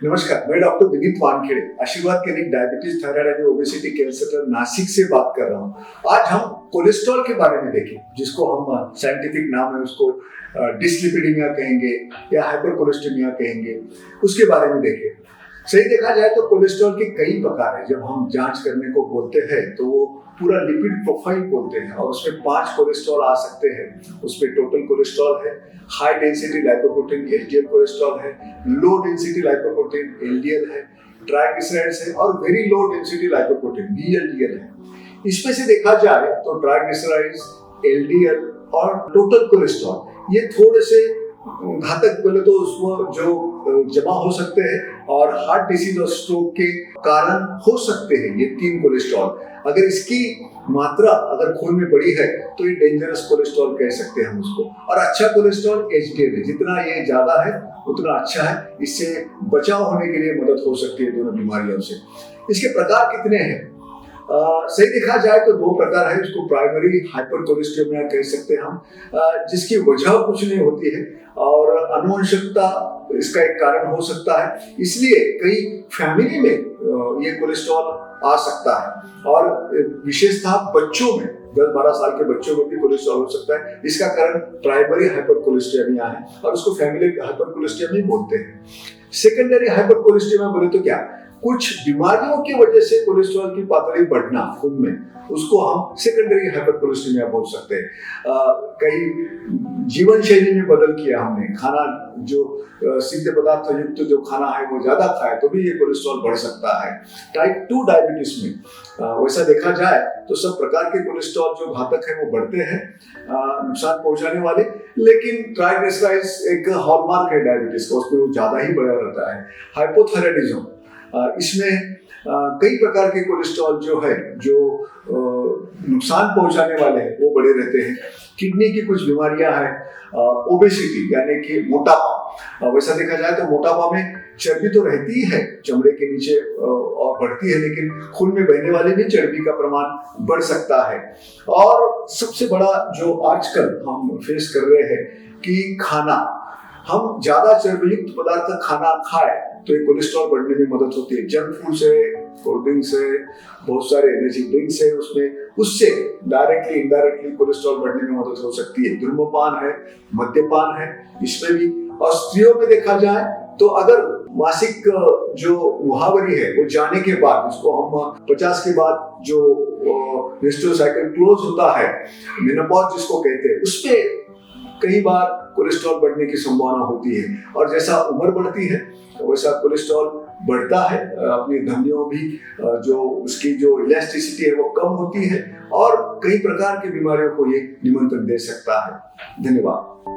नमस्कार, मैं डॉक्टर विनीत वानखेड़े, आशीर्वाद clinic diabetes thyroid and obesity care centre Nashik से बात कर रहा हूँ। आज हम कोलेस्ट्रॉल के बारे में देखें, जिसको हम साइंटिफिक नाम है उसको डिसलिपिडीमिया कहेंगे या हाइपरकोलेस्टेमिया कहेंगे, उसके बारे में देखें। सही देखा जाए तो कोलेस्ट्रॉल के कई प्रकार है। जब हम जांच करने को बोलते हैं तो वो पूरा लिपिड प्रोफाइल बोलते हैं और उसमें 5 कोलेस्ट्रॉल आ सकते हैं। उसमें टोटल कोलेस्ट्रॉल है, high density lipoprotein HDL cholesterol है, लो डेंसिटी लाइपोप्रोटीन एलडीएल है, ट्राइग्लिसराइड्स है और very low density lipoprotein VLDL है। इसमें से देखा जाए तो ट्राइग्लिसराइड्स, एलडीएल और टोटल कोलेस्ट्रॉल ये थोड़े से घातक बोले तो उसमें जो जमा हो सकते हैं और हार्ट डिसीज और स्ट्रोक के कारण हो सकते हैं। ये 3 कोलेस्ट्रॉल अगर इसकी मात्रा अगर खून में बढ़ी है तो ये डेंजरस कोलेस्ट्रॉल कह सकते हैं हम उसको। और अच्छा कोलेस्ट्रॉल एचडीएल है, जितना ये ज्यादा है उतना अच्छा है, इससे बचाव होने के लिए मदद हो सकती है दोनों बीमारियों से। इसके प्रकार कितने हैं? सही देखा जाए तो 2 प्रकार है। इसको प्राइमरी हाइपरकोलेस्टेमिया कह सकते हैं हम, जिसकी वजह कुछ नहीं होती है और अनुवंशिकता इसका एक कारण हो सकता है। इसलिए कई फैमिली में ये कोलेस्ट्रॉल आ सकता है और विशेषतः बच्चों में 10-12 साल के बच्चों में भी कोलेस्ट्रॉल हो सकता है। इसका कारण प्राइमरी हाइपरकोलेस्टेमिया है और उसको फैमिली हाइपरकोलेस्टेमिया बोलते हैं। सेकेंडरी हाइपरकोलेस्टेमिया बोले तो क्या, कुछ बीमारियों की वजह से कोलेस्ट्रॉल की पातळी बढ़ना खून में, उसको हम सेकेंडरी हाइपरकोलेस्टेमिया बोल सकते हैं। कई जीवन शैली में बदल किया हमने, खाना जो सिद्ध पदार्थ युक्त जो खाना है वो ज्यादा खाए तो भी ये कोलेस्ट्रॉल बढ़ सकता है। टाइप 2 डायबिटीज में वैसा देखा जाए तो सब प्रकार के कोलेस्ट्रॉल जो घातक है वो बढ़ते हैं, नुकसान पहुंचाने वाले। लेकिन ट्राइग्लिसराइड्स एक हॉलमार्क है डायबिटीज का, उसमें वो ज्यादा ही बढ़ा रहता है। हाइपोथायराइडिज्म, इसमें कई प्रकार के कोलेस्ट्रॉल जो है जो नुकसान पहुंचाने वाले हैं वो बढ़े रहते हैं। किडनी की कुछ बीमारियां हैं, ओबेसिटी यानी कि मोटापा। वैसा देखा जाए तो मोटापा में चर्बी तो रहती ही है चमड़े के नीचे और बढ़ती है, लेकिन खून में बहने वाले भी चर्बी का प्रमाण बढ़ सकता है। और सबसे बड़ा जो आजकल हम फेस कर रहे हैं कि खाना, हम ज्यादा चर्बीयुक्त पदार्थ खाना खाए तो ये कोलेस्ट्रॉल बढ़ने में मदद होती है। जंक फूड से, कोल्ड ड्रिंक से, बहुत सारे एनर्जी ड्रिंक्स है उससे डायरेक्टली इनडायरेक्टली कोलेस्ट्रॉल बढ़ने में मदद हो सकती है। धूम्रपान है, मद्यपान है, इसमें भी। और स्त्रियों में देखा जाए तो अगर मासिक जो मुहावरी है वो जाने के बाद, उसको हम 50 के बाद जो मेंस्ट्रुअल साइकिल क्लोज होता है, मेनोपॉज जिसको कहते हैं, उसमें कई बार कोलेस्ट्रॉल बढ़ने की संभावना होती है। और जैसा उम्र बढ़ती है वैसा कोलेस्ट्रॉल बढ़ता है। अपनी धमनियों भी जो उसकी जो इलास्टिसिटी है वो कम होती है और कई प्रकार की बीमारियों को ये निमंत्रण दे सकता है। धन्यवाद।